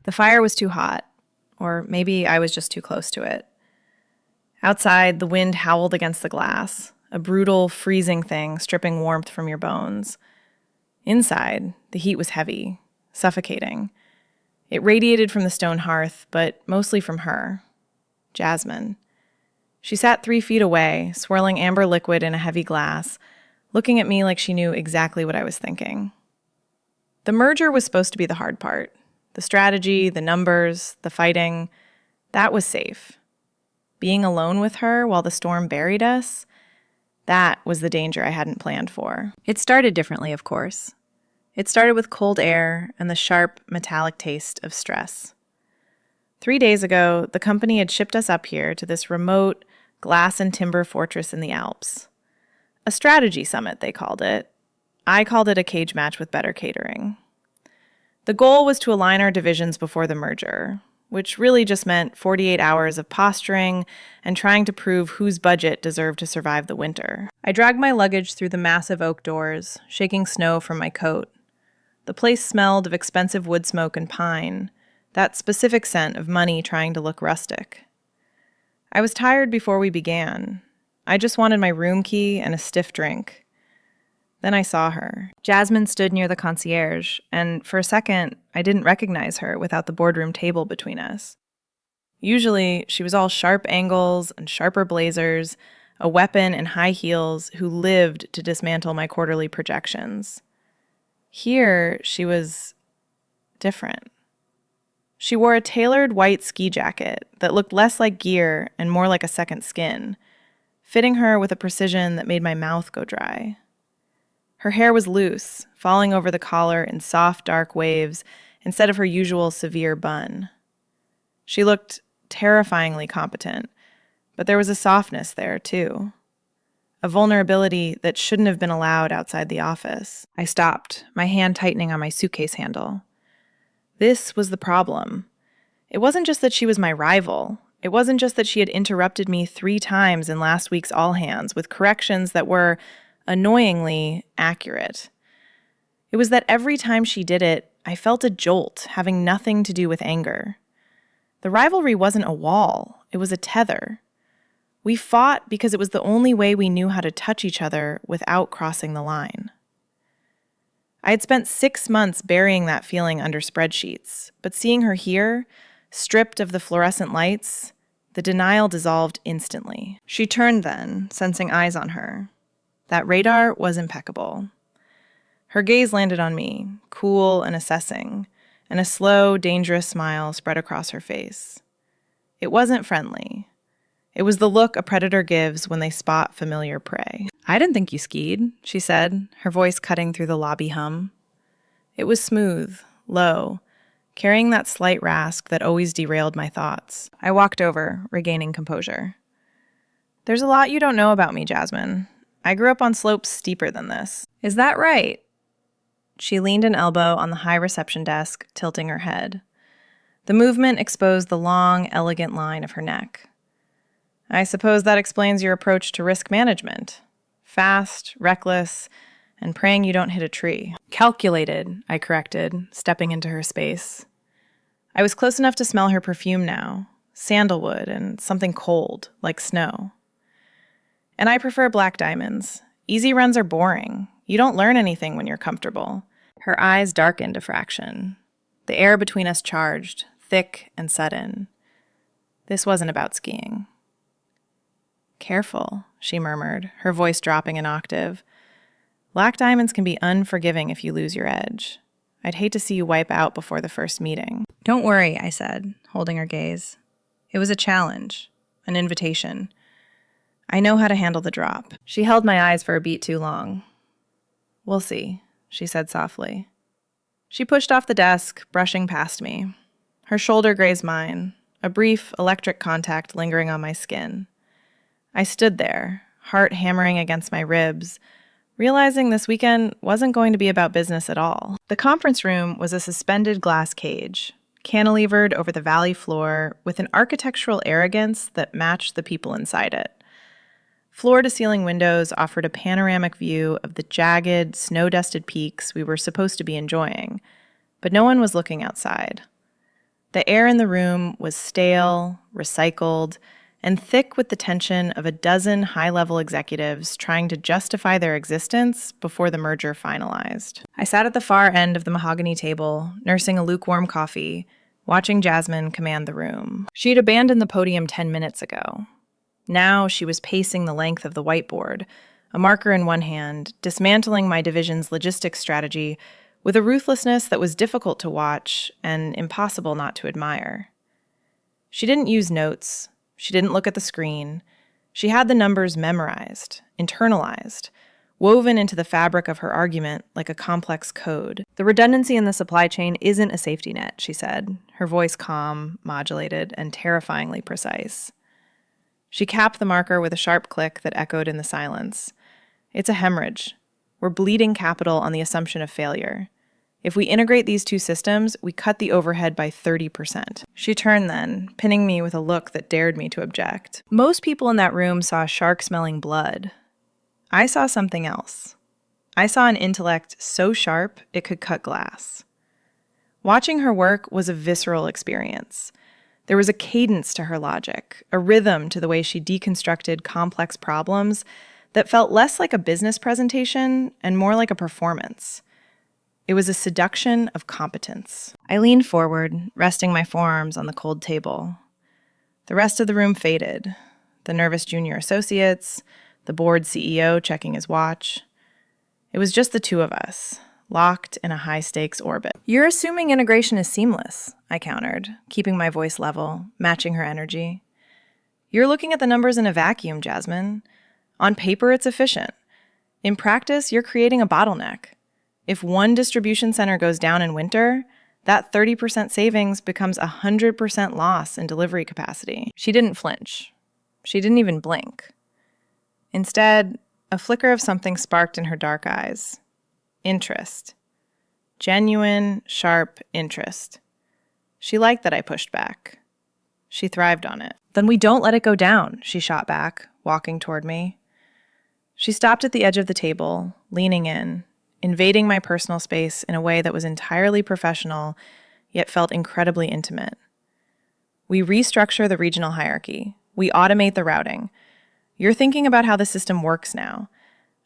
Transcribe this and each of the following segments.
The fire was too hot, or maybe I was just too close to it. Outside, the wind howled against the glass, a brutal, freezing thing stripping warmth from your bones. Inside, the heat was heavy, suffocating. It radiated from the stone hearth, but mostly from her, Jasmine. She sat 3 feet away, swirling amber liquid in a heavy glass, looking at me like she knew exactly what I was thinking. The merger was supposed to be the hard part. The strategy, the numbers, the fighting, that was safe. Being alone with her while the storm buried us, that was the danger I hadn't planned for. It started differently, of course. It started with cold air and the sharp, metallic taste of stress. 3 days ago, the company had shipped us up here to this remote, glass and timber fortress in the Alps. A strategy summit, they called it. I called it a cage match with better catering. The goal was to align our divisions before the merger, which really just meant 48 hours of posturing and trying to prove whose budget deserved to survive the winter. I dragged my luggage through the massive oak doors, shaking snow from my coat. The place smelled of expensive wood smoke and pine, that specific scent of money trying to look rustic. I was tired before we began. I just wanted my room key and a stiff drink. Then I saw her. Jasmine stood near the concierge, and for a second, I didn't recognize her without the boardroom table between us. Usually, she was all sharp angles and sharper blazers, a weapon and high heels who lived to dismantle my quarterly projections. Here, she was different. She wore a tailored white ski jacket that looked less like gear and more like a second skin, fitting her with a precision that made my mouth go dry. Her hair was loose, falling over the collar in soft, dark waves instead of her usual severe bun. She looked terrifyingly competent, but there was a softness there, too. A vulnerability that shouldn't have been allowed outside the office. I stopped, my hand tightening on my suitcase handle. This was the problem. It wasn't just that she was my rival. It wasn't just that she had interrupted me 3 times in last week's all hands with corrections that were annoyingly accurate. It was that every time she did it, I felt a jolt having nothing to do with anger. The rivalry wasn't a wall, it was a tether. We fought because it was the only way we knew how to touch each other without crossing the line. I had spent 6 months burying that feeling under spreadsheets, but seeing her here, stripped of the fluorescent lights, the denial dissolved instantly. She turned then, sensing eyes on her. That radar was impeccable. Her gaze landed on me, cool and assessing, and a slow, dangerous smile spread across her face. It wasn't friendly. It was the look a predator gives when they spot familiar prey. "I didn't think you skied," she said, her voice cutting through the lobby hum. It was smooth, low, carrying that slight rasp that always derailed my thoughts. I walked over, regaining composure. "There's a lot you don't know about me, Jasmine. I grew up on slopes steeper than this." "Is that right?" She leaned an elbow on the high reception desk, tilting her head. The movement exposed the long, elegant line of her neck. "I suppose that explains your approach to risk management. Fast, reckless, and praying you don't hit a tree." "Calculated," I corrected, stepping into her space. I was close enough to smell her perfume now, sandalwood and something cold, like snow. "And I prefer black diamonds. Easy runs are boring. You don't learn anything when you're comfortable." Her eyes darkened a fraction. The air between us charged, thick and sudden. This wasn't about skiing. "Careful," she murmured, her voice dropping an octave. "Black diamonds can be unforgiving if you lose your edge. I'd hate to see you wipe out before the first meeting." "Don't worry," I said, holding her gaze. It was a challenge, an invitation. I know how to handle the drop. She held my eyes for a beat too long. "We'll see," she said softly. She pushed off the desk, brushing past me. Her shoulder grazed mine, a brief electric contact lingering on my skin. I stood there, heart hammering against my ribs, realizing this weekend wasn't going to be about business at all. The conference room was a suspended glass cage, cantilevered over the valley floor with an architectural arrogance that matched the people inside it. Floor-to-ceiling windows offered a panoramic view of the jagged, snow-dusted peaks we were supposed to be enjoying, but no one was looking outside. The air in the room was stale, recycled, and thick with the tension of a dozen high-level executives trying to justify their existence before the merger finalized. I sat at the far end of the mahogany table, nursing a lukewarm coffee, watching Jasmine command the room. She had abandoned the podium 10 minutes ago. Now she was pacing the length of the whiteboard, a marker in one hand, dismantling my division's logistics strategy with a ruthlessness that was difficult to watch and impossible not to admire. She didn't use notes. She didn't look at the screen. She had the numbers memorized, internalized, woven into the fabric of her argument like a complex code. The redundancy in the supply chain isn't a safety net, she said, her voice calm, modulated, and terrifyingly precise. She capped the marker with a sharp click that echoed in the silence. It's a hemorrhage. We're bleeding capital on the assumption of failure. If we integrate these two systems, we cut the overhead by 30%. She turned then, pinning me with a look that dared me to object. Most people in that room saw shark-smelling blood. I saw something else. I saw an intellect so sharp it could cut glass. Watching her work was a visceral experience. There was a cadence to her logic, a rhythm to the way she deconstructed complex problems that felt less like a business presentation and more like a performance. It was a seduction of competence. I leaned forward, resting my forearms on the cold table. The rest of the room faded. The nervous junior associates, the board CEO checking his watch. It was just the two of us, locked in a high-stakes orbit. You're assuming integration is seamless, I countered, keeping my voice level, matching her energy. You're looking at the numbers in a vacuum, Jasmine. On paper, it's efficient. In practice, you're creating a bottleneck. If one distribution center goes down in winter, that 30% savings becomes 100% loss in delivery capacity. She didn't flinch. She didn't even blink. Instead, a flicker of something sparked in her dark eyes. Interest. Genuine, sharp interest. She liked that I pushed back. She thrived on it. Then we don't let it go down, she shot back, walking toward me. She stopped at the edge of the table, leaning in, invading my personal space in a way that was entirely professional, yet felt incredibly intimate. We restructure the regional hierarchy. We automate the routing. You're thinking about how the system works now.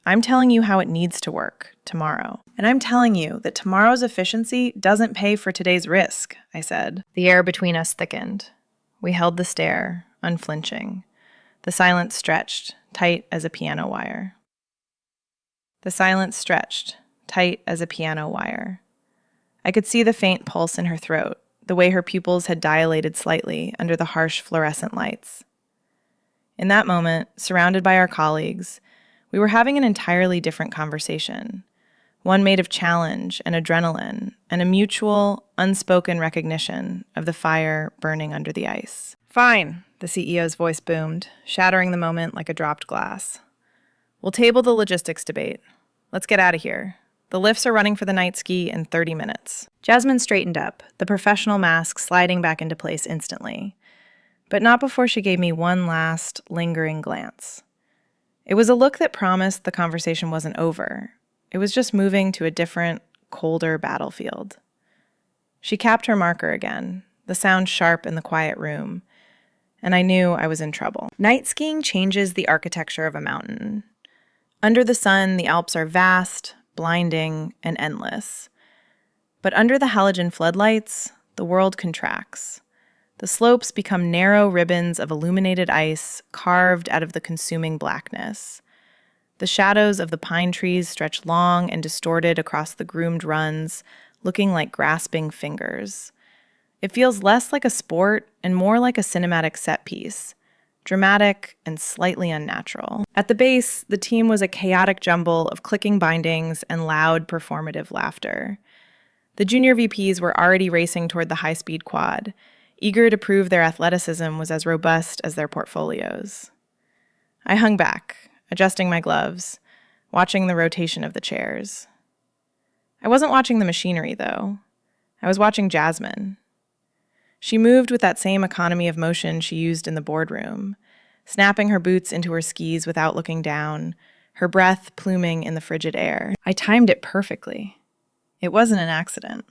I'm telling you how it needs to work tomorrow. And I'm telling you that tomorrow's efficiency doesn't pay for today's risk, I said. The air between us thickened. We held the stare, unflinching. The silence stretched, tight as a piano wire. The silence stretched, tight as a piano wire. I could see the faint pulse in her throat, the way her pupils had dilated slightly under the harsh fluorescent lights. In that moment, surrounded by our colleagues, we were having an entirely different conversation, one made of challenge and adrenaline and a mutual, unspoken recognition of the fire burning under the ice. Fine, the CEO's voice boomed, shattering the moment like a dropped glass. We'll table the logistics debate. Let's get out of here. The lifts are running for the night ski in 30 minutes. Jasmine straightened up, the professional mask sliding back into place instantly. But not before she gave me one last, lingering glance. It was a look that promised the conversation wasn't over. It was just moving to a different, colder battlefield. She capped her marker again, the sound sharp in the quiet room, and I knew I was in trouble. Night skiing changes the architecture of a mountain. Under the sun, the Alps are vast, blinding, and endless. But under the halogen floodlights, the world contracts. The slopes become narrow ribbons of illuminated ice carved out of the consuming blackness. The shadows of the pine trees stretch long and distorted across the groomed runs, looking like grasping fingers. It feels less like a sport and more like a cinematic set piece, dramatic and slightly unnatural. At the base, the team was a chaotic jumble of clicking bindings and loud performative laughter. The junior VPs were already racing toward the high-speed quad, eager to prove their athleticism was as robust as their portfolios. I hung back, adjusting my gloves, watching the rotation of the chairs. I wasn't watching the machinery, though. I was watching Jasmine. She moved with that same economy of motion she used in the boardroom, snapping her boots into her skis without looking down, her breath pluming in the frigid air. I timed it perfectly. It wasn't an accident.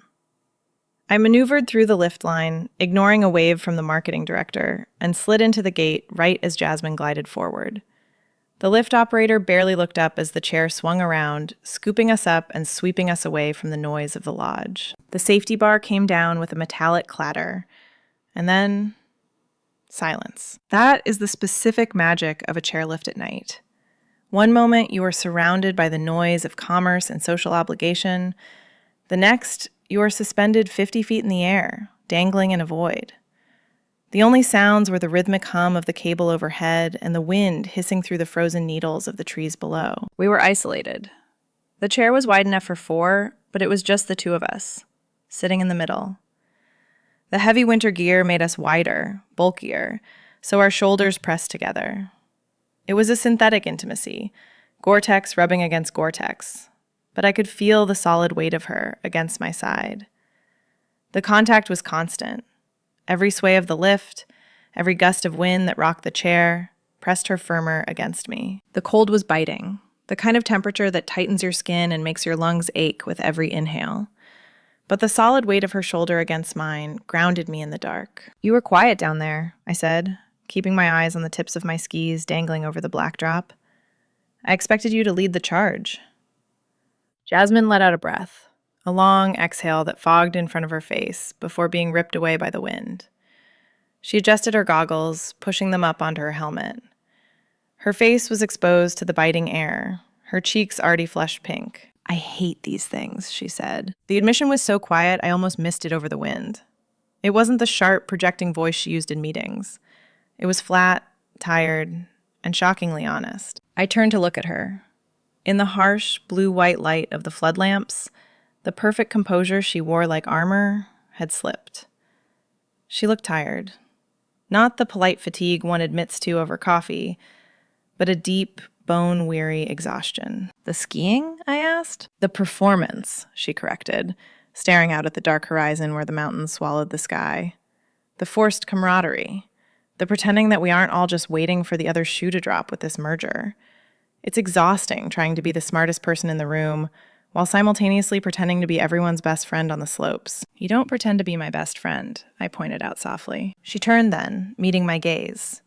I maneuvered through the lift line, ignoring a wave from the marketing director, and slid into the gate right as Jasmine glided forward. The lift operator barely looked up as the chair swung around, scooping us up and sweeping us away from the noise of the lodge. The safety bar came down with a metallic clatter, and then silence. That is the specific magic of a chairlift at night. One moment you are surrounded by the noise of commerce and social obligation. The next, you are suspended 50 feet in the air, dangling in a void. The only sounds were the rhythmic hum of the cable overhead and the wind hissing through the frozen needles of the trees below. We were isolated. The chair was wide enough for 4, but it was just the 2 of us, sitting in the middle. The heavy winter gear made us wider, bulkier, so our shoulders pressed together. It was a synthetic intimacy, Gore-Tex rubbing against Gore-Tex, but I could feel the solid weight of her against my side. The contact was constant. Every sway of the lift, every gust of wind that rocked the chair, pressed her firmer against me. The cold was biting, the kind of temperature that tightens your skin and makes your lungs ache with every inhale. But the solid weight of her shoulder against mine grounded me in the dark. "You were quiet down there," I said, keeping my eyes on the tips of my skis dangling over the black drop. "I expected you to lead the charge." Jasmine let out a breath, a long exhale that fogged in front of her face before being ripped away by the wind. She adjusted her goggles, pushing them up onto her helmet. Her face was exposed to the biting air, her cheeks already flushed pink. "I hate these things," she said. The admission was so quiet I almost missed it over the wind. It wasn't the sharp, projecting voice she used in meetings. It was flat, tired, and shockingly honest. I turned to look at her. In the harsh, blue-white light of the flood lamps, the perfect composure she wore like armor had slipped. She looked tired. Not the polite fatigue one admits to over coffee, but a deep, bone-weary exhaustion. "The skiing?" I asked. "The performance," she corrected, staring out at the dark horizon where the mountains swallowed the sky. "The forced camaraderie. The pretending that we aren't all just waiting for the other shoe to drop with this merger. It's exhausting trying to be the smartest person in the room while simultaneously pretending to be everyone's best friend on the slopes." "You don't pretend to be my best friend," I pointed out softly. She turned then, meeting my gaze.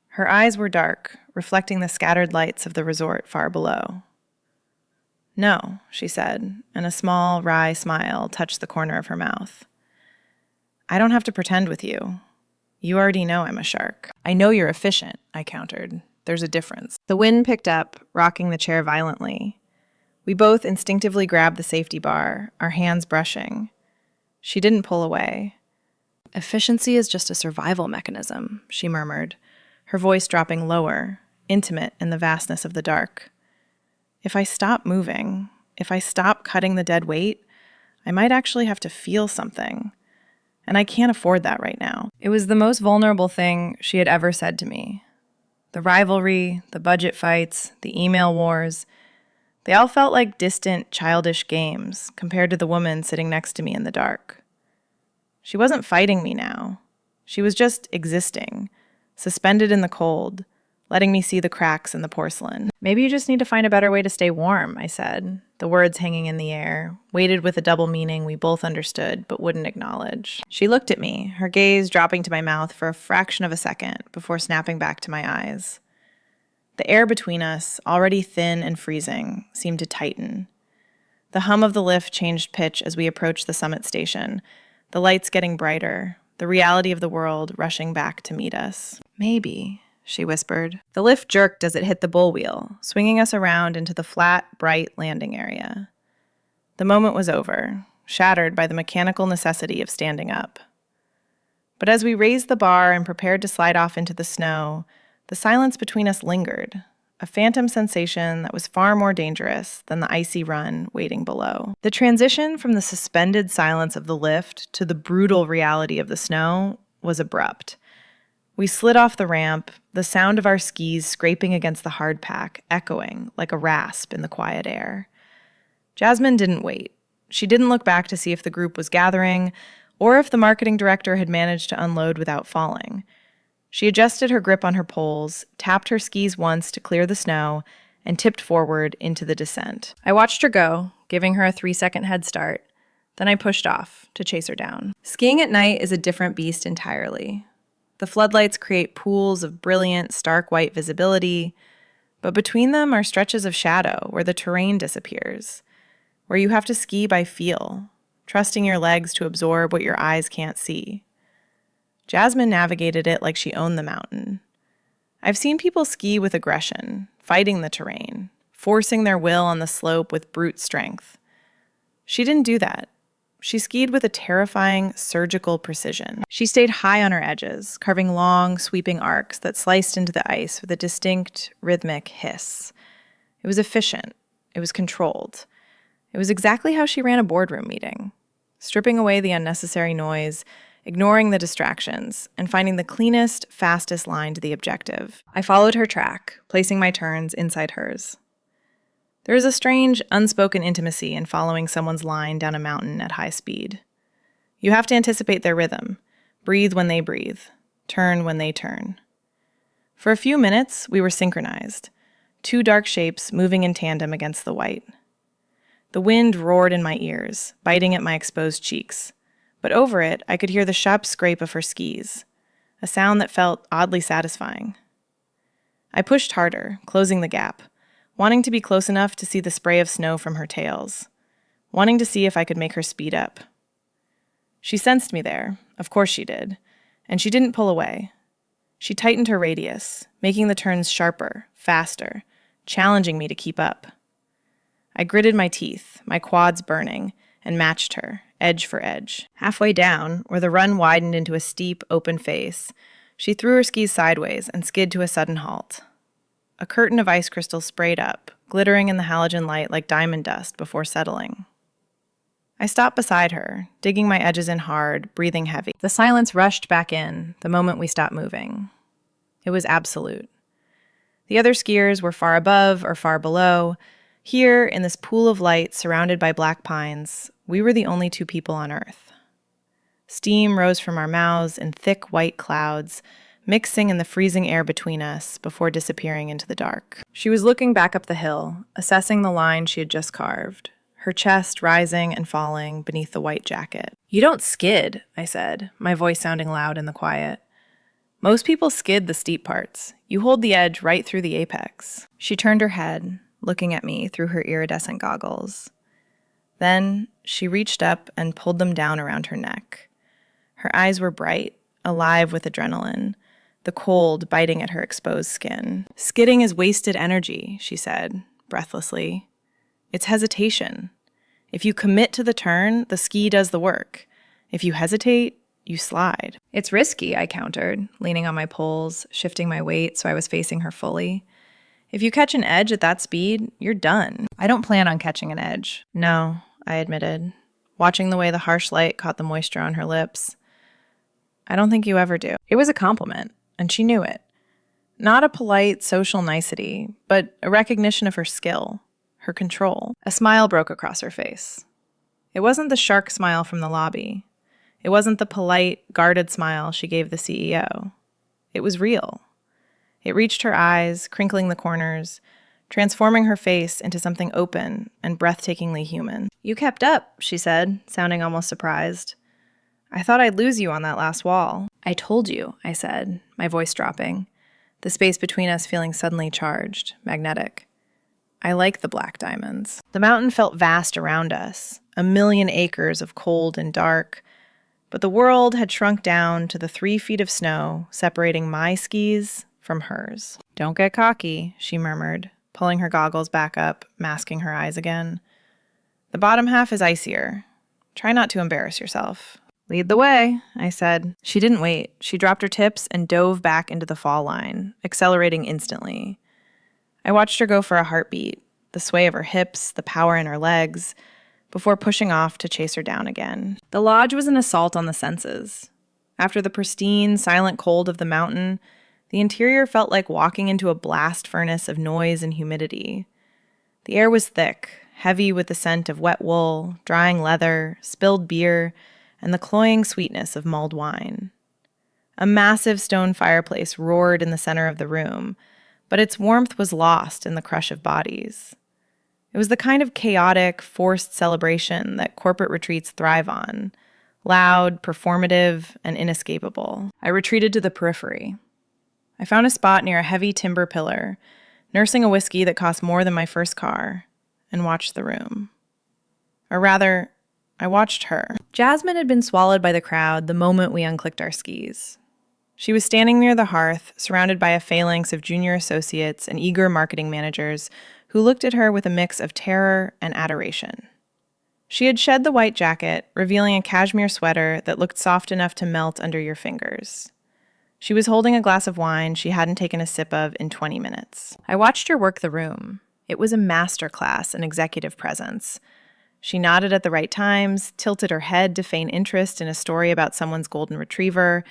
Her eyes were dark, reflecting the scattered lights of the resort far below. "No," she said, and a small, wry smile touched the corner of her mouth. "I don't have to pretend with you. You already know I'm a shark." "I know you're efficient," I countered. "There's a difference." The wind picked up, rocking the chair violently. We both instinctively grabbed the safety bar, our hands brushing. She didn't pull away. "Efficiency is just a survival mechanism," she murmured, her voice dropping lower, intimate in the vastness of the dark. "If I stop moving, if I stop cutting the dead weight, I might actually have to feel something. And I can't afford that right now." It was the most vulnerable thing she had ever said to me. The rivalry, the budget fights, the email wars, they all felt like distant, childish games compared to the woman sitting next to me in the dark. She wasn't fighting me now. She was just existing, suspended in the cold, letting me see the cracks in the porcelain. "Maybe you just need to find a better way to stay warm," I said, the words hanging in the air, weighted with a double meaning we both understood but wouldn't acknowledge. She looked at me, her gaze dropping to my mouth for a fraction of a second before snapping back to my eyes. The air between us, already thin and freezing, seemed to tighten. The hum of the lift changed pitch as we approached the summit station, the lights getting brighter, the reality of the world rushing back to meet us. "Maybe," she whispered. The lift jerked as it hit the bull wheel, swinging us around into the flat, bright landing area. The moment was over, shattered by the mechanical necessity of standing up. But as we raised the bar and prepared to slide off into the snow, the silence between us lingered, a phantom sensation that was far more dangerous than the icy run waiting below. The transition from the suspended silence of the lift to the brutal reality of the snow was abrupt. We slid off the ramp, the sound of our skis scraping against the hardpack echoing like a rasp in the quiet air. Jasmine didn't wait. She didn't look back to see if the group was gathering or if the marketing director had managed to unload without falling. She adjusted her grip on her poles, tapped her skis once to clear the snow, and tipped forward into the descent. I watched her go, giving her a 3-second head start, Then I pushed off to chase her down. Skiing at night is a different beast entirely. The floodlights create pools of brilliant, stark white visibility, but between them are stretches of shadow where the terrain disappears, where you have to ski by feel, trusting your legs to absorb what your eyes can't see. Jasmine navigated it like she owned the mountain. I've seen people ski with aggression, fighting the terrain, forcing their will on the slope with brute strength. She didn't do that. She skied with a terrifying, surgical precision. She stayed high on her edges, carving long, sweeping arcs that sliced into the ice with a distinct, rhythmic hiss. It was efficient. It was controlled. It was exactly how she ran a boardroom meeting, stripping away the unnecessary noise, ignoring the distractions, and finding the cleanest, fastest line to the objective. I followed her track, placing my turns inside hers. There is a strange, unspoken intimacy in following someone's line down a mountain at high speed. You have to anticipate their rhythm, breathe when they breathe, turn when they turn. For a few minutes, we were synchronized, two dark shapes moving in tandem against the white. The wind roared in my ears, biting at my exposed cheeks, but over it, I could hear the sharp scrape of her skis, a sound that felt oddly satisfying. I pushed harder, closing the gap, wanting to be close enough to see the spray of snow from her tails, wanting to see if I could make her speed up. She sensed me there, of course she did, and she didn't pull away. She tightened her radius, making the turns sharper, faster, challenging me to keep up. I gritted my teeth, my quads burning, and matched her, edge for edge. Halfway down, where the run widened into a steep, open face, she threw her skis sideways and skid to a sudden halt. A curtain of ice crystals sprayed up, glittering in the halogen light like diamond dust before settling. I stopped beside her, digging my edges in hard, breathing heavy. The silence rushed back in the moment we stopped moving. It was absolute. The other skiers were far above or far below. Here, in this pool of light surrounded by black pines, we were the only two people on Earth. Steam rose from our mouths in thick white clouds, mixing in the freezing air between us before disappearing into the dark. She was looking back up the hill, assessing the line she had just carved, her chest rising and falling beneath the white jacket. "You don't skid," I said, my voice sounding loud in the quiet. "Most people skid the steep parts. You hold the edge right through the apex." She turned her head, looking at me through her iridescent goggles. Then she reached up and pulled them down around her neck. Her eyes were bright, alive with adrenaline, the cold biting at her exposed skin. "Skidding is wasted energy," she said, breathlessly. "It's hesitation. If you commit to the turn, the ski does the work. If you hesitate, you slide." "It's risky," I countered, leaning on my poles, shifting my weight so I was facing her fully. "If you catch an edge at that speed, you're done." "I don't plan on catching an edge." "No," I admitted, watching the way the harsh light caught the moisture on her lips. "I don't think you ever do." It was a compliment, and she knew it. Not a polite social nicety, but a recognition of her skill, her control. A smile broke across her face. It wasn't the shark smile from the lobby. It wasn't the polite, guarded smile she gave the CEO. It was real. It reached her eyes, crinkling the corners, transforming her face into something open and breathtakingly human. "You kept up," she said, sounding almost surprised. "I thought I'd lose you on that last wall." "I told you," I said, my voice dropping, the space between us feeling suddenly charged, magnetic. "I like the black diamonds." The mountain felt vast around us, 1,000,000 acres of cold and dark, but the world had shrunk down to the 3 feet of snow separating my skis from hers. "Don't get cocky," she murmured, pulling her goggles back up, masking her eyes again. "The bottom half is icier. Try not to embarrass yourself." "Lead the way," I said. She didn't wait. She dropped her tips and dove back into the fall line, accelerating instantly. I watched her go for a heartbeat, the sway of her hips, the power in her legs, before pushing off to chase her down again. The lodge was an assault on the senses. After the pristine, silent cold of the mountain, the interior felt like walking into a blast furnace of noise and humidity. The air was thick, heavy with the scent of wet wool, drying leather, spilled beer, and the cloying sweetness of mulled wine. A massive stone fireplace roared in the center of the room, but its warmth was lost in the crush of bodies. It was the kind of chaotic, forced celebration that corporate retreats thrive on. Loud, performative, and inescapable. I retreated to the periphery. I found a spot near a heavy timber pillar, nursing a whiskey that cost more than my first car, and watched the room. Or rather, I watched her. Jasmine had been swallowed by the crowd the moment we unclicked our skis. She was standing near the hearth, surrounded by a phalanx of junior associates and eager marketing managers who looked at her with a mix of terror and adoration. She had shed the white jacket, revealing a cashmere sweater that looked soft enough to melt under your fingers. She was holding a glass of wine she hadn't taken a sip of in 20 minutes. I watched her work the room. It was a masterclass in executive presence. She nodded at the right times, tilted her head to feign interest in a story about someone's golden retriever,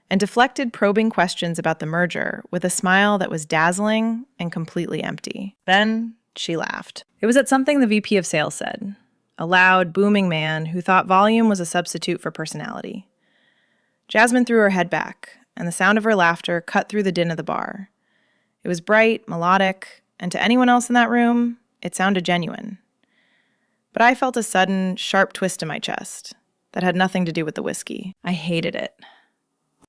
and deflected probing questions about the merger with a smile that was dazzling and completely empty. Then she laughed. It was at something the VP of sales said. A loud, booming man who thought volume was a substitute for personality. Jasmine threw her head back, and the sound of her laughter cut through the din of the bar. It was bright, melodic, and to anyone else in that room, it sounded genuine. But I felt a sudden, sharp twist to my chest that had nothing to do with the whiskey. I hated it.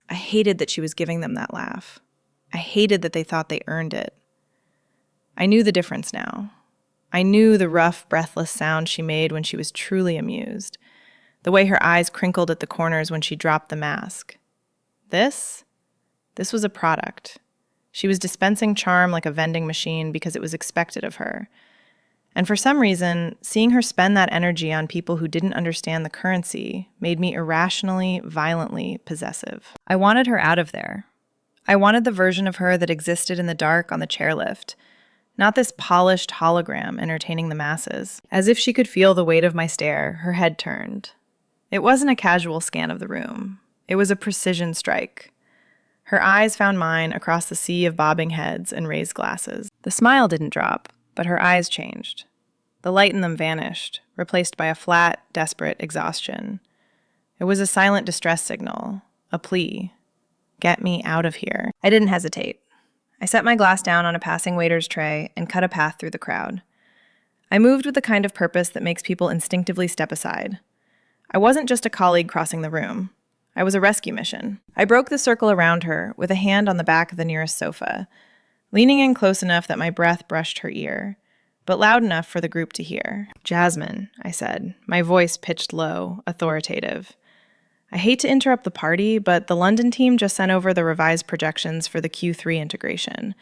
I hated that she was giving them that laugh. I hated that they thought they earned it. I knew the difference now. I knew the rough, breathless sound she made when she was truly amused, the way her eyes crinkled at the corners when she dropped the mask. This was a product. She was dispensing charm like a vending machine because it was expected of her. And for some reason, seeing her spend that energy on people who didn't understand the currency made me irrationally, violently possessive. I wanted her out of there. I wanted the version of her that existed in the dark on the chairlift, not this polished hologram entertaining the masses. As if she could feel the weight of my stare, her head turned. It wasn't a casual scan of the room. It was a precision strike. Her eyes found mine across the sea of bobbing heads and raised glasses. The smile didn't drop, but her eyes changed. The light in them vanished, replaced by a flat, desperate exhaustion. It was a silent distress signal, a plea. Get me out of here. I didn't hesitate. I set my glass down on a passing waiter's tray and cut a path through the crowd. I moved with the kind of purpose that makes people instinctively step aside. I wasn't just a colleague crossing the room. I was a rescue mission. I broke the circle around her with a hand on the back of the nearest sofa, leaning in close enough that my breath brushed her ear, but loud enough for the group to hear. Jasmine, I said, my voice pitched low, authoritative. I hate to interrupt the party, but the London team just sent over the revised projections for the Q3 integration.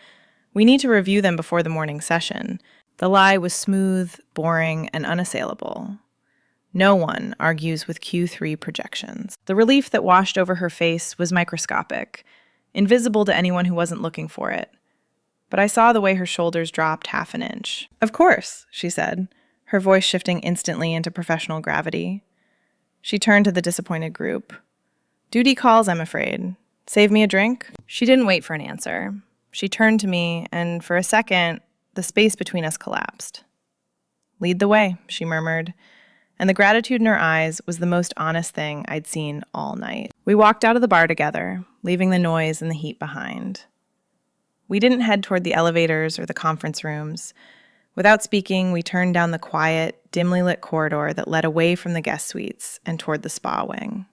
We need to review them before the morning session. The lie was smooth, boring, and unassailable. No one argues with Q3 projections. The relief that washed over her face was microscopic, invisible to anyone who wasn't looking for it. But I saw the way her shoulders dropped half an inch. Of course, she said, her voice shifting instantly into professional gravity. She turned to the disappointed group. Duty calls, I'm afraid. Save me a drink? She didn't wait for an answer. She turned to me, and for a second, the space between us collapsed. Lead the way, she murmured, and the gratitude in her eyes was the most honest thing I'd seen all night. We walked out of the bar together, leaving the noise and the heat behind. We didn't head toward the elevators or the conference rooms. Without speaking, we turned down the quiet, dimly lit corridor that led away from the guest suites and toward the spa wing.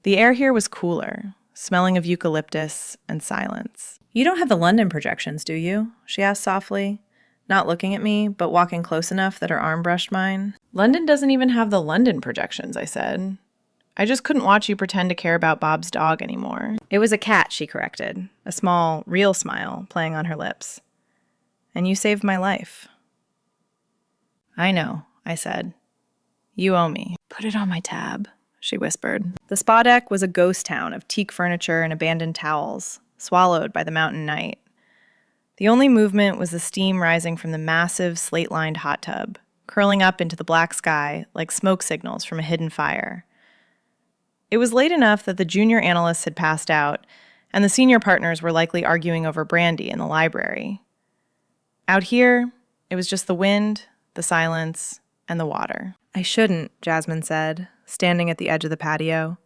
The air here was cooler, smelling of eucalyptus and silence. You don't have the London projections, do you? She asked softly, not looking at me, but walking close enough that her arm brushed mine. London doesn't even have the London projections, I said. I just couldn't watch you pretend to care about Bob's dog anymore. It was a cat, she corrected, a small, real smile playing on her lips. And you saved my life. I know, I said. You owe me. Put it on my tab, she whispered. The spa deck was a ghost town of teak furniture and abandoned towels, swallowed by the mountain night. The only movement was the steam rising from the massive slate-lined hot tub, curling up into the black sky like smoke signals from a hidden fire. It was late enough that the junior analysts had passed out, and the senior partners were likely arguing over brandy in the library. Out here, it was just the wind, the silence, and the water. I shouldn't, Jasmine said, standing at the edge of the patio.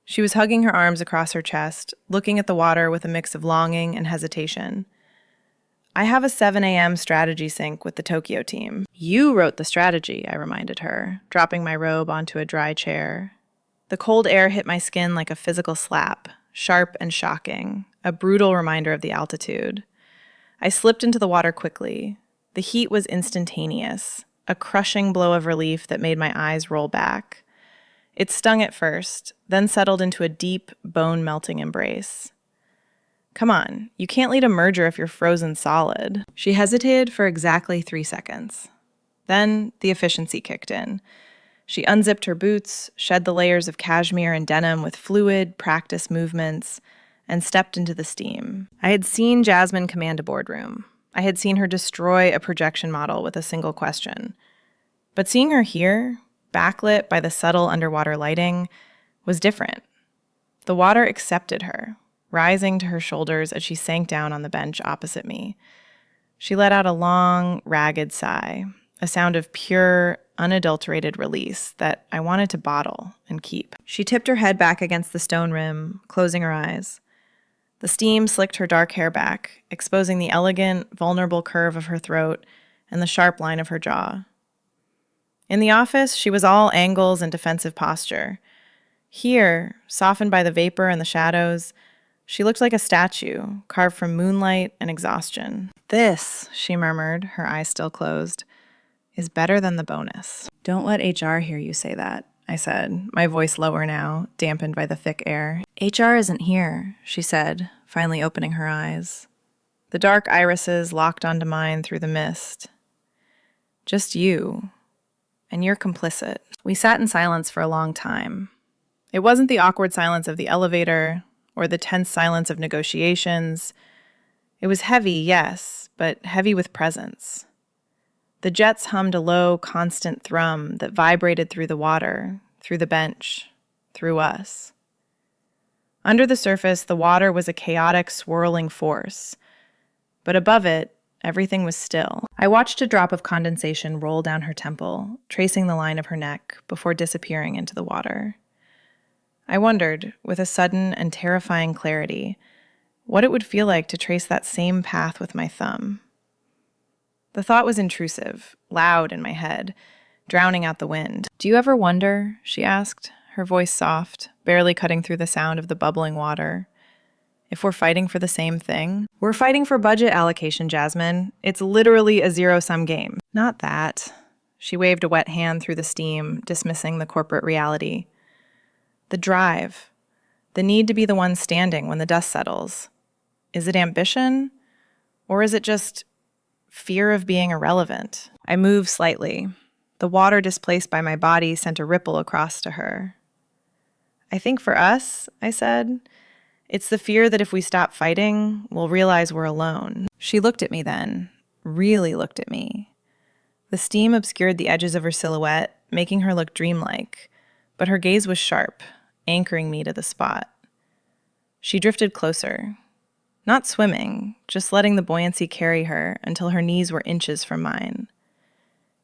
She was hugging her arms across her chest, looking at the water with a mix of longing and hesitation. I have a 7 a.m. strategy sync with the Tokyo team. You wrote the strategy, I reminded her, dropping my robe onto a dry chair. The cold air hit my skin like a physical slap, sharp and shocking, a brutal reminder of the altitude. I slipped into the water quickly. The heat was instantaneous, a crushing blow of relief that made my eyes roll back. It stung at first, then settled into a deep, bone-melting embrace. Come on, you can't lead a merger if you're frozen solid. She hesitated for exactly 3 seconds. Then the efficiency kicked in. She unzipped her boots, shed the layers of cashmere and denim with fluid, practiced movements, and stepped into the steam. I had seen Jasmine command a boardroom. I had seen her destroy a projection model with a single question. But seeing her here, backlit by the subtle underwater lighting, was different. The water accepted her, rising to her shoulders as she sank down on the bench opposite me. She let out a long, ragged sigh, a sound of pure, unadulterated release that I wanted to bottle and keep. She tipped her head back against the stone rim, closing her eyes. The steam slicked her dark hair back, exposing the elegant, vulnerable curve of her throat and the sharp line of her jaw. In the office, she was all angles and defensive posture. Here, softened by the vapor and the shadows, she looked like a statue, carved from moonlight and exhaustion. This, she murmured, her eyes still closed, is better than the bonus. Don't let HR hear you say that, I said, my voice lower now, dampened by the thick air. HR isn't here, she said, finally opening her eyes. The dark irises locked onto mine through the mist. Just you. And you're complicit. We sat in silence for a long time. It wasn't the awkward silence of the elevator or the tense silence of negotiations. It was heavy, yes, but heavy with presence. The jets hummed a low, constant thrum that vibrated through the water, through the bench, through us. Under the surface, the water was a chaotic, swirling force. But above it, everything was still. I watched a drop of condensation roll down her temple, tracing the line of her neck before disappearing into the water. I wondered, with a sudden and terrifying clarity, what it would feel like to trace that same path with my thumb. The thought was intrusive, loud in my head, drowning out the wind. Do you ever wonder, she asked, her voice soft, barely cutting through the sound of the bubbling water, if we're fighting for the same thing? We're fighting for budget allocation, Jasmine. It's literally a zero-sum game. Not that. She waved a wet hand through the steam, dismissing the corporate reality. The drive. The need to be the one standing when the dust settles. Is it ambition? Or is it just fear of being irrelevant? I moved slightly. The water displaced by my body sent a ripple across to her. I think for us, I said, it's the fear that if we stop fighting, we'll realize we're alone. She looked at me then, really looked at me. The steam obscured the edges of her silhouette, making her look dreamlike, but her gaze was sharp, anchoring me to the spot. She drifted closer. Not swimming, just letting the buoyancy carry her until her knees were inches from mine.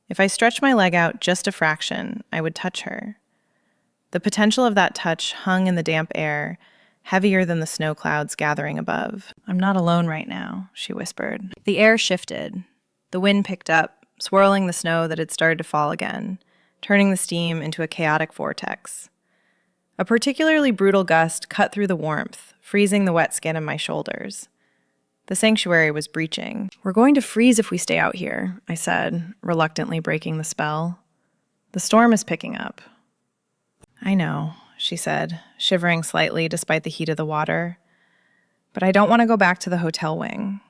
If I stretched my leg out just a fraction, I would touch her. The potential of that touch hung in the damp air, heavier than the snow clouds gathering above. I'm not alone right now, she whispered. The air shifted. The wind picked up, swirling the snow that had started to fall again, turning the steam into a chaotic vortex. A particularly brutal gust cut through the warmth, freezing the wet skin of my shoulders. The sanctuary was breaching. We're going to freeze if we stay out here, I said, reluctantly breaking the spell. The storm is picking up. I know, she said, shivering slightly despite the heat of the water. But I don't want to go back to the hotel wing.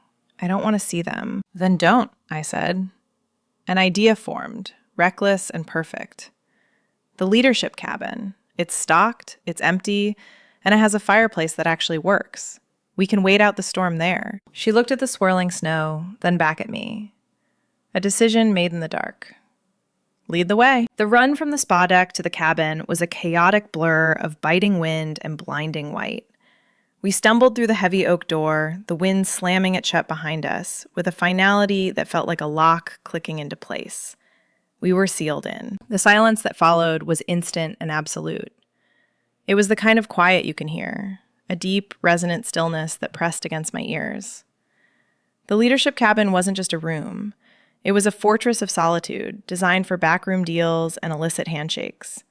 I don't want to see them. Then don't, I said. An idea formed, reckless and perfect. The leadership cabin. It's stocked, it's empty, and it has a fireplace that actually works. We can wait out the storm there. She looked at the swirling snow, then back at me. A decision made in the dark. Lead the way. The run from the spa deck to the cabin was a chaotic blur of biting wind and blinding white. We stumbled through the heavy oak door, the wind slamming it shut behind us, with a finality that felt like a lock clicking into place. We were sealed in. The silence that followed was instant and absolute. It was the kind of quiet you can hear, a deep, resonant stillness that pressed against my ears. The leadership cabin wasn't just a room. It was a fortress of solitude, designed for backroom deals and illicit handshakes.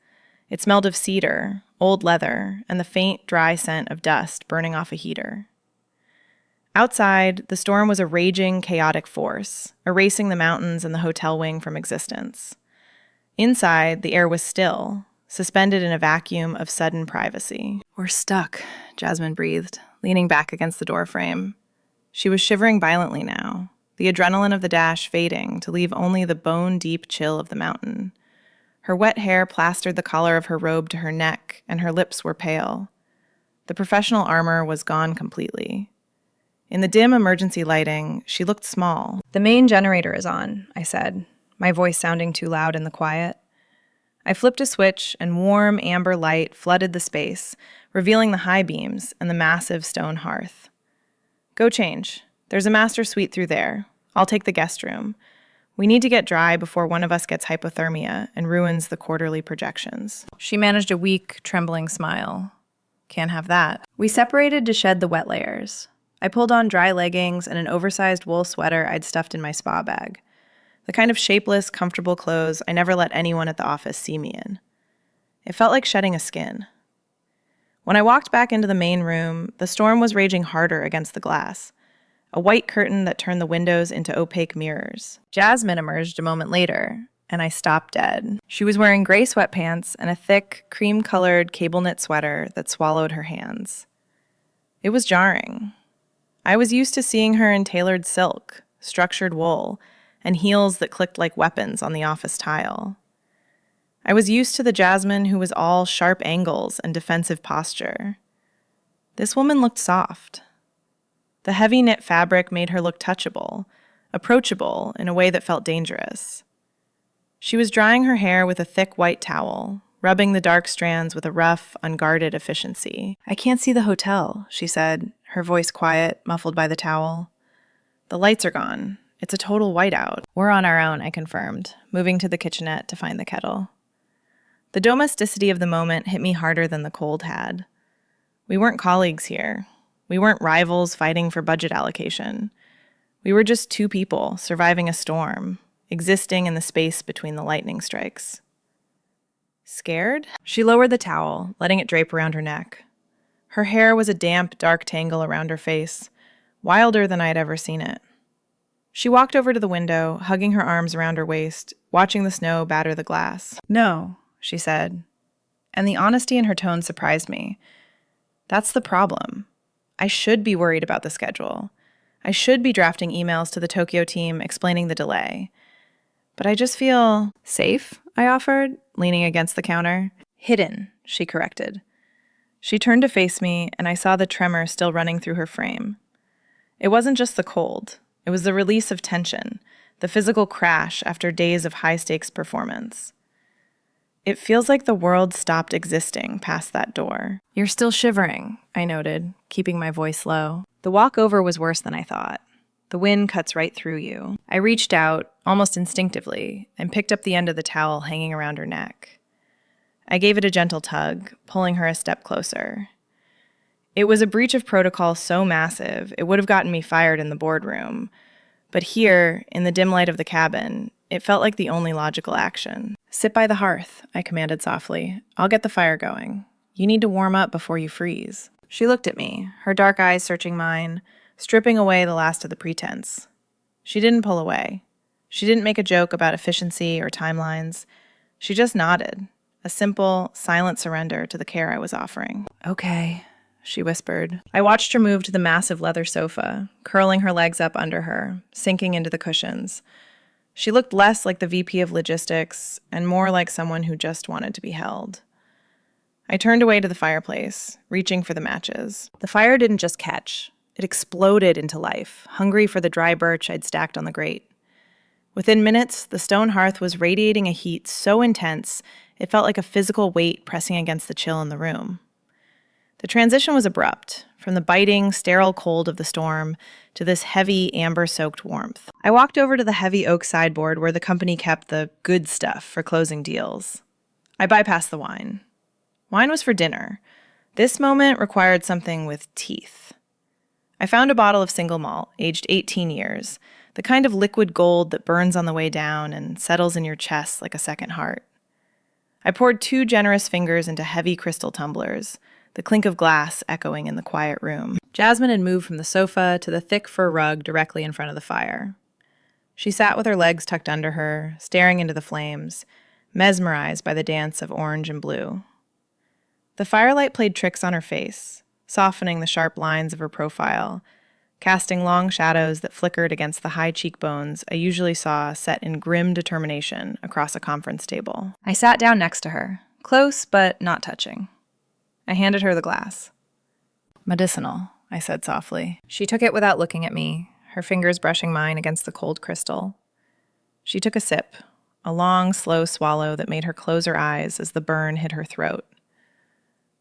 It smelled of cedar, old leather, and the faint, dry scent of dust burning off a heater. Outside, the storm was a raging, chaotic force, erasing the mountains and the hotel wing from existence. Inside, the air was still, suspended in a vacuum of sudden privacy. "We're stuck," Jasmine breathed, leaning back against the doorframe. She was shivering violently now, the adrenaline of the dash fading to leave only the bone-deep chill of the mountain. Her wet hair plastered the collar of her robe to her neck, and her lips were pale. The professional armor was gone completely. In the dim emergency lighting, she looked small. "The main generator is on," I said, my voice sounding too loud in the quiet. I flipped a switch, and warm, amber light flooded the space, revealing the high beams and the massive stone hearth. "Go change. There's a master suite through there. I'll take the guest room. We need to get dry before one of us gets hypothermia and ruins the quarterly projections." She managed a weak, trembling smile. "Can't have that." We separated to shed the wet layers. I pulled on dry leggings and an oversized wool sweater I'd stuffed in my spa bag. The kind of shapeless, comfortable clothes I never let anyone at the office see me in. It felt like shedding a skin. When I walked back into the main room, the storm was raging harder against the glass, a white curtain that turned the windows into opaque mirrors. Jasmine emerged a moment later, and I stopped dead. She was wearing gray sweatpants and a thick, cream-colored cable-knit sweater that swallowed her hands. It was jarring. I was used to seeing her in tailored silk, structured wool, and heels that clicked like weapons on the office tile. I was used to the Jasmine who was all sharp angles and defensive posture. This woman looked soft. The heavy knit fabric made her look touchable, approachable in a way that felt dangerous. She was drying her hair with a thick white towel, rubbing the dark strands with a rough, unguarded efficiency. "I can't see the hotel," she said, her voice quiet, muffled by the towel. "The lights are gone. It's a total whiteout." "We're on our own," I confirmed, moving to the kitchenette to find the kettle. The domesticity of the moment hit me harder than the cold had. We weren't colleagues here. We weren't rivals fighting for budget allocation. We were just two people surviving a storm, existing in the space between the lightning strikes. "Scared?" She lowered the towel, letting it drape around her neck. Her hair was a damp, dark tangle around her face, wilder than I had ever seen it. She walked over to the window, hugging her arms around her waist, watching the snow batter the glass. "No," she said, and the honesty in her tone surprised me. That's the problem. I should be worried about the schedule. I should be drafting emails to the Tokyo team explaining the delay. But I just feel safe, I offered, leaning against the counter. "Hidden," she corrected. She turned to face me, and I saw the tremor still running through her frame. It wasn't just the cold. It was the release of tension, the physical crash after days of high-stakes performance. "It feels like the world stopped existing past that door." "You're still shivering," I noted, keeping my voice low. The walk over was worse than I thought. The wind cuts right through you. I reached out, almost instinctively, and picked up the end of the towel hanging around her neck. I gave it a gentle tug, pulling her a step closer. It was a breach of protocol so massive, it would have gotten me fired in the boardroom. But here, in the dim light of the cabin, it felt like the only logical action. "Sit by the hearth," I commanded softly. "I'll get the fire going. You need to warm up before you freeze." She looked at me, her dark eyes searching mine, stripping away the last of the pretense. She didn't pull away. She didn't make a joke about efficiency or timelines. She just nodded, a simple, silent surrender to the care I was offering. "Okay," she whispered. I watched her move to the massive leather sofa, curling her legs up under her, sinking into the cushions. She looked less like the VP of logistics and more like someone who just wanted to be held. I turned away to the fireplace, reaching for the matches. The fire didn't just catch. It exploded into life, hungry for the dry birch I'd stacked on the grate. Within minutes, the stone hearth was radiating a heat so intense it felt like a physical weight pressing against the chill in the room. The transition was abrupt, from the biting, sterile cold of the storm to this heavy, amber-soaked warmth. I walked over to the heavy oak sideboard where the company kept the good stuff for closing deals. I bypassed the wine. Wine was for dinner. This moment required something with teeth. I I found a bottle of single malt, aged 18 years, the kind of liquid gold that burns on the way down and settles in your chest like a second heart. I poured 2 generous fingers into heavy crystal tumblers, the clink of glass echoing in the quiet room. Jasmine had moved from the sofa to the thick fur rug directly in front of the fire. She sat with her legs tucked under her, staring into the flames, mesmerized by the dance of orange and blue. The firelight played tricks on her face, softening the sharp lines of her profile, casting long shadows that flickered against the high cheekbones I usually saw set in grim determination across a conference table. I sat down next to her, close but not touching. I handed her the glass. "Medicinal," I said softly. She took it without looking at me, her fingers brushing mine against the cold crystal. She took a sip, a long, slow swallow that made her close her eyes as the burn hit her throat.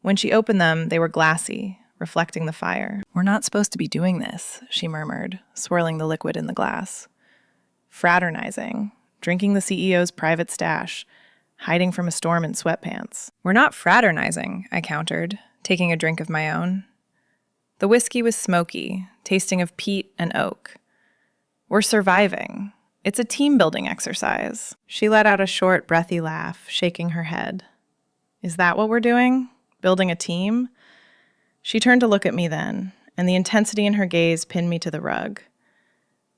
When she opened them, they were glassy, reflecting the fire. "We're not supposed to be doing this," she murmured, swirling the liquid in the glass. "Fraternizing, drinking the CEO's private stash, hiding from a storm in sweatpants." "We're not fraternizing," I countered, taking a drink of my own. The whiskey was smoky, tasting of peat and oak. "We're surviving. It's a team-building exercise." She let out a short, breathy laugh, shaking her head. "Is that what we're doing? Building a team?" She turned to look at me then, and the intensity in her gaze pinned me to the rug.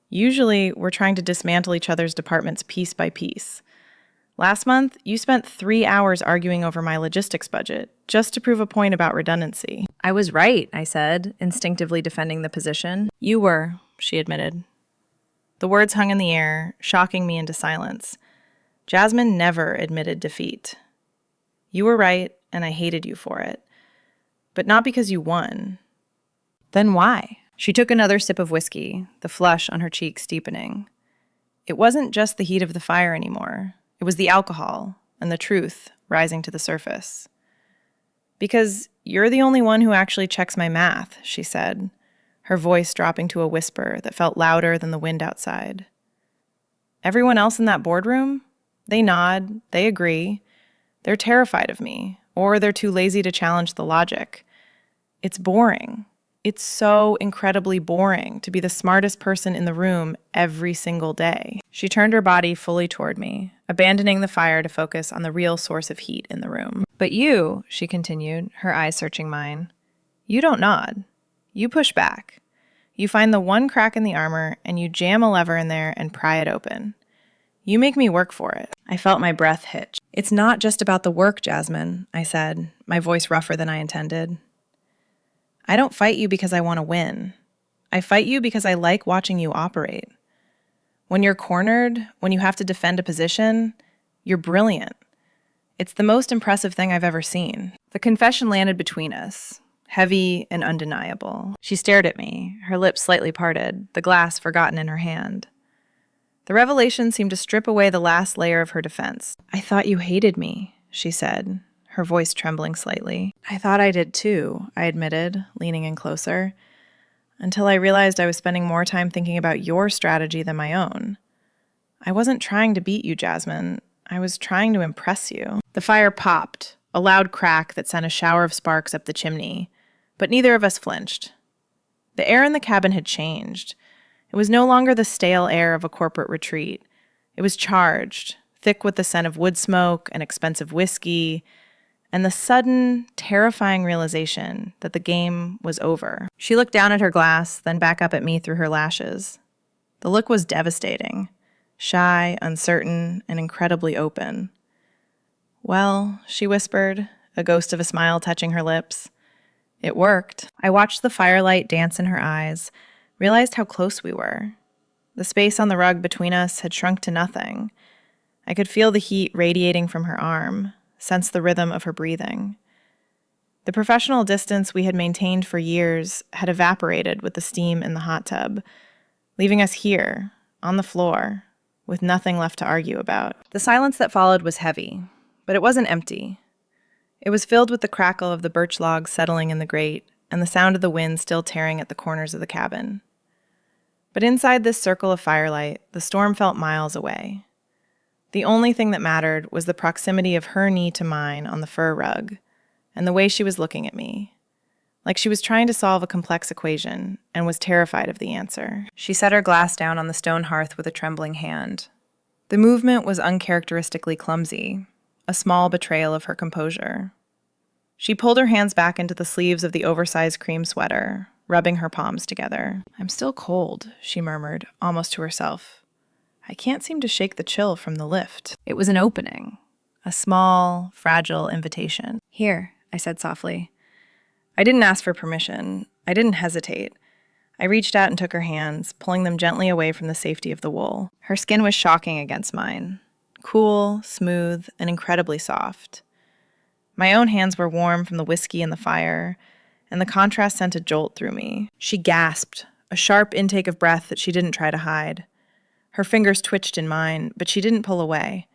"Usually, we're trying to dismantle each other's departments piece by piece. Last month, you spent 3 hours arguing over my logistics budget, just to prove a point about redundancy." "I was right," I said, instinctively defending the position. "You were," she admitted. The words hung in the air, shocking me into silence. Jasmine never admitted defeat. "You were right, and I hated you for it. But not because you won." "Then why?" She took another sip of whiskey, the flush on her cheeks deepening. It wasn't just the heat of the fire anymore. It was the alcohol and the truth rising to the surface. "Because you're the only one who actually checks my math," she said, her voice dropping to a whisper that felt louder than the wind outside. "Everyone else in that boardroom? They nod, they agree. They're terrified of me, or they're too lazy to challenge the logic. It's boring. It's so incredibly boring to be the smartest person in the room every single day." She turned her body fully toward me, abandoning the fire to focus on the real source of heat in the room. "But you," she continued, her eyes searching mine, "you don't nod. You push back. You find the one crack in the armor and you jam a lever in there and pry it open. You make me work for it." I felt my breath hitch. "It's not just about the work, Jasmine," I said, my voice rougher than I intended. "I don't fight you because I want to win. I fight you because I like watching you operate. When you're cornered, when you have to defend a position, you're brilliant. It's the most impressive thing I've ever seen." The confession landed between us, heavy and undeniable. She stared at me, her lips slightly parted, the glass forgotten in her hand. The revelation seemed to strip away the last layer of her defense. "I thought you hated me," she said, her voice trembling slightly. "I thought I did too," I admitted, leaning in closer, until I realized I was spending more time thinking about your strategy than my own. I wasn't trying to beat you, Jasmine. I was trying to impress you." The fire popped, a loud crack that sent a shower of sparks up the chimney, but neither of us flinched. The air in the cabin had changed. It was no longer the stale air of a corporate retreat. It was charged, thick with the scent of wood smoke and expensive whiskey, and the sudden, terrifying realization that the game was over. She looked down at her glass, then back up at me through her lashes. The look was devastating, shy, uncertain, and incredibly open. "Well," she whispered, a ghost of a smile touching her lips. "It worked." I watched the firelight dance in her eyes, realized how close we were. The space on the rug between us had shrunk to nothing. I could feel the heat radiating from her arm, sense the rhythm of her breathing. The professional distance we had maintained for years had evaporated with the steam in the hot tub, leaving us here, on the floor, with nothing left to argue about. The silence that followed was heavy, but it wasn't empty. It was filled with the crackle of the birch logs settling in the grate and the sound of the wind still tearing at the corners of the cabin. But inside this circle of firelight, the storm felt miles away. The only thing that mattered was the proximity of her knee to mine on the fur rug, and the way she was looking at me, like she was trying to solve a complex equation and was terrified of the answer. She set her glass down on the stone hearth with a trembling hand. The movement was uncharacteristically clumsy, a small betrayal of her composure. She pulled her hands back into the sleeves of the oversized cream sweater, rubbing her palms together. "I'm still cold," she murmured, almost to herself. "I can't seem to shake the chill from the lift." It was an opening, a small, fragile invitation. "Here," I said softly. I didn't ask for permission. I didn't hesitate. I reached out and took her hands, pulling them gently away from the safety of the wool. Her skin was shocking against mine. Cool, smooth, and incredibly soft. My own hands were warm from the whiskey and the fire, and the contrast sent a jolt through me. She gasped, a sharp intake of breath that she didn't try to hide. Her fingers twitched in mine, but she didn't pull away.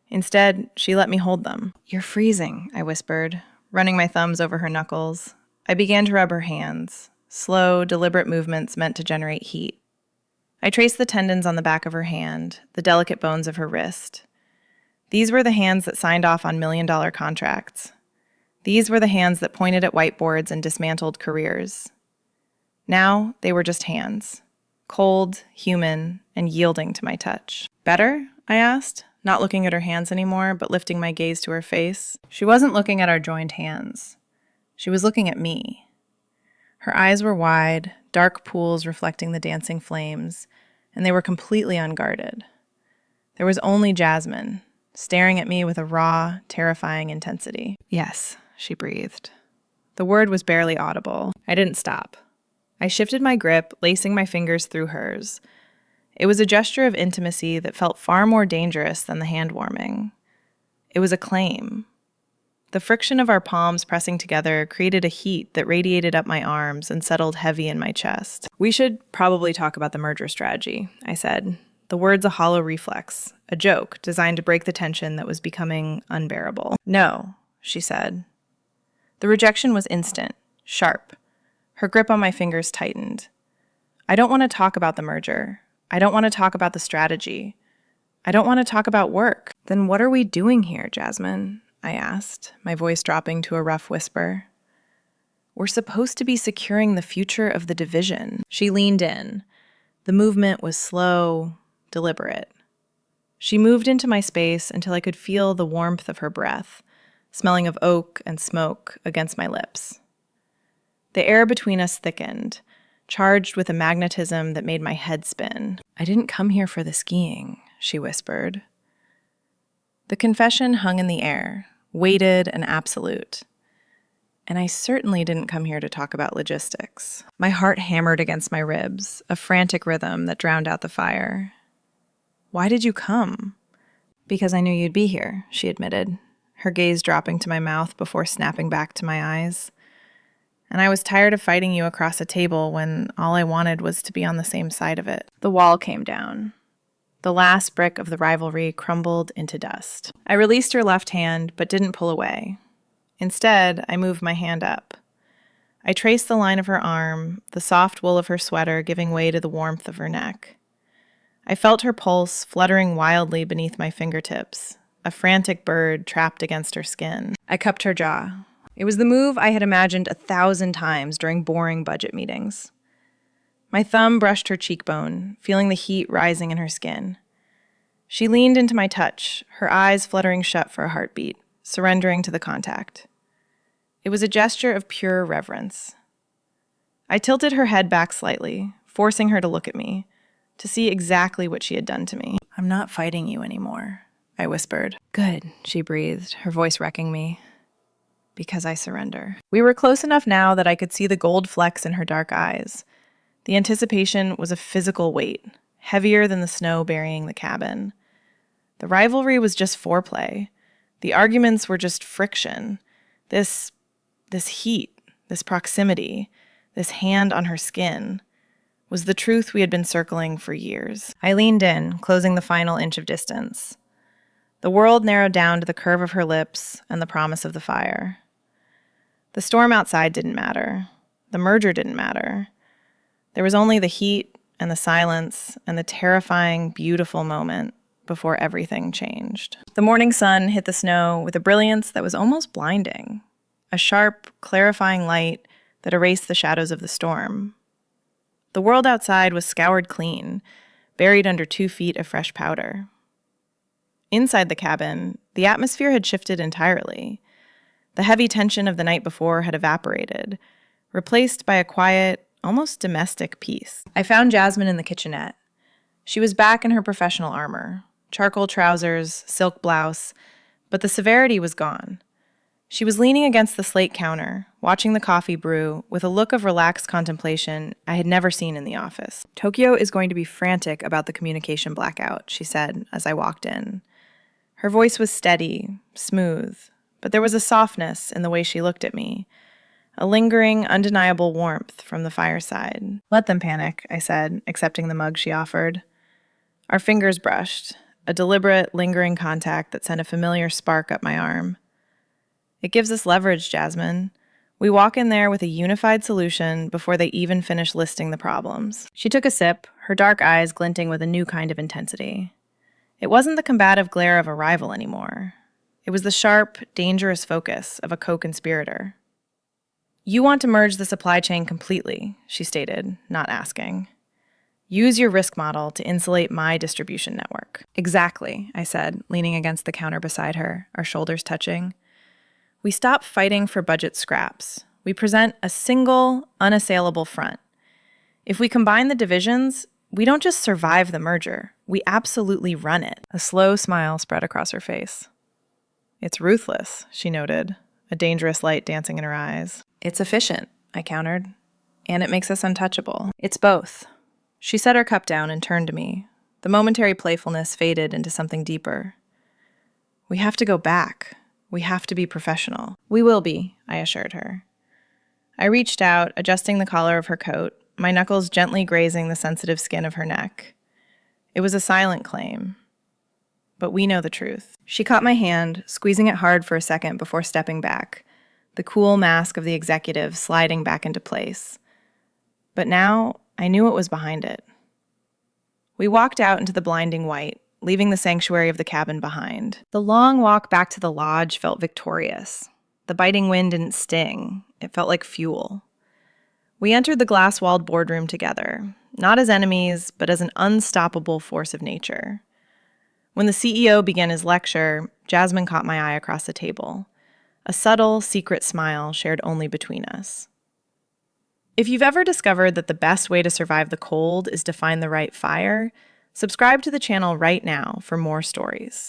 Instead, she let me hold them. "You're freezing," I whispered, running my thumbs over her knuckles. I began to rub her hands, slow, deliberate movements meant to generate heat. I traced the tendons on the back of her hand, the delicate bones of her wrist. These were the hands that signed off on million-dollar contracts. These were the hands that pointed at whiteboards and dismantled careers. Now, they were just hands, cold, human, and yielding to my touch. "Better?" I asked, not looking at her hands anymore, but lifting my gaze to her face. She wasn't looking at our joined hands. She was looking at me. Her eyes were wide, dark pools reflecting the dancing flames, and they were completely unguarded. There was only Jasmine, staring at me with a raw, terrifying intensity. "Yes," she breathed. The word was barely audible. I didn't stop. I shifted my grip, lacing my fingers through hers. It was a gesture of intimacy that felt far more dangerous than the hand-warming. It was a claim. The friction of our palms pressing together created a heat that radiated up my arms and settled heavy in my chest. "We should probably talk about the merger strategy," I said. The word's a hollow reflex, a joke designed to break the tension that was becoming unbearable. "No," she said. The rejection was instant, sharp. Her grip on my fingers tightened. "I don't want to talk about the merger. I don't want to talk about the strategy. I don't want to talk about work." "Then what are we doing here, Jasmine?" I asked, my voice dropping to a rough whisper. "We're supposed to be securing the future of the division." She leaned in. The movement was slow, deliberate. She moved into my space until I could feel the warmth of her breath, smelling of oak and smoke against my lips. The air between us thickened, charged with a magnetism that made my head spin. "I didn't come here for the skiing," she whispered. The confession hung in the air, weighted and absolute. And I certainly didn't come here to talk about logistics. My heart hammered against my ribs, a frantic rhythm that drowned out the fire. "Why did you come?" "Because I knew you'd be here," she admitted, her gaze dropping to my mouth before snapping back to my eyes. "And I was tired of fighting you across a table when all I wanted was to be on the same side of it." The wall came down. The last brick of the rivalry crumbled into dust. I released her left hand, but didn't pull away. Instead, I moved my hand up. I traced the line of her arm, the soft wool of her sweater giving way to the warmth of her neck. I felt her pulse fluttering wildly beneath my fingertips, a frantic bird trapped against her skin. I cupped her jaw. It was the move I had imagined 1,000 times during boring budget meetings. My thumb brushed her cheekbone, feeling the heat rising in her skin. She leaned into my touch, her eyes fluttering shut for a heartbeat, surrendering to the contact. It was a gesture of pure reverence. I tilted her head back slightly, forcing her to look at me, to see exactly what she had done to me. "I'm not fighting you anymore," I whispered. "Good," she breathed, her voice wrecking me. "Because I surrender." We were close enough now that I could see the gold flecks in her dark eyes. The anticipation was a physical weight, heavier than the snow burying the cabin. The rivalry was just foreplay. The arguments were just friction. This heat, this proximity, this hand on her skin, was the truth we had been circling for years. I leaned in, closing the final inch of distance. The world narrowed down to the curve of her lips and the promise of the fire. The storm outside didn't matter. The merger didn't matter. There was only the heat and the silence and the terrifying, beautiful moment before everything changed. The morning sun hit the snow with a brilliance that was almost blinding. A sharp, clarifying light that erased the shadows of the storm. The world outside was scoured clean, buried under 2 feet of fresh powder. Inside the cabin, the atmosphere had shifted entirely. The heavy tension of the night before had evaporated, replaced by a quiet, almost domestic peace. I found Jasmine in the kitchenette. She was back in her professional armor, charcoal trousers, silk blouse, but the severity was gone. She was leaning against the slate counter, watching the coffee brew with a look of relaxed contemplation I had never seen in the office. "Tokyo is going to be frantic about the communication blackout," she said as I walked in. Her voice was steady, smooth, but there was a softness in the way she looked at me, a lingering, undeniable warmth from the fireside. "Let them panic," I said, accepting the mug she offered. Our fingers brushed, a deliberate, lingering contact that sent a familiar spark up my arm. "It gives us leverage, Jasmine. We walk in there with a unified solution before they even finish listing the problems." She took a sip, her dark eyes glinting with a new kind of intensity. It wasn't the combative glare of a rival anymore. It was the sharp, dangerous focus of a co-conspirator. "You want to merge the supply chain completely," she stated, not asking. "Use your risk model to insulate my distribution network." "Exactly," I said, leaning against the counter beside her, our shoulders touching. "We stop fighting for budget scraps. We present a single, unassailable front. If we combine the divisions, we don't just survive the merger, we absolutely run it." A slow smile spread across her face. "It's ruthless," she noted, a dangerous light dancing in her eyes. "It's efficient," I countered, "and it makes us untouchable." "It's both." She set her cup down and turned to me. The momentary playfulness faded into something deeper. "We have to go back. We have to be professional." "We will be," I assured her. I reached out, adjusting the collar of her coat, my knuckles gently grazing the sensitive skin of her neck. It was a silent claim, but we know the truth. She caught my hand, squeezing it hard for a second before stepping back, the cool mask of the executive sliding back into place. But now I knew what was behind it. We walked out into the blinding white, leaving the sanctuary of the cabin behind. The long walk back to the lodge felt victorious. The biting wind didn't sting. It felt like fuel. We entered the glass-walled boardroom together, not as enemies, but as an unstoppable force of nature. When the CEO began his lecture, Jasmine caught my eye across the table, a subtle, secret smile shared only between us. If you've ever discovered that the best way to survive the cold is to find the right fire, subscribe to the channel right now for more stories.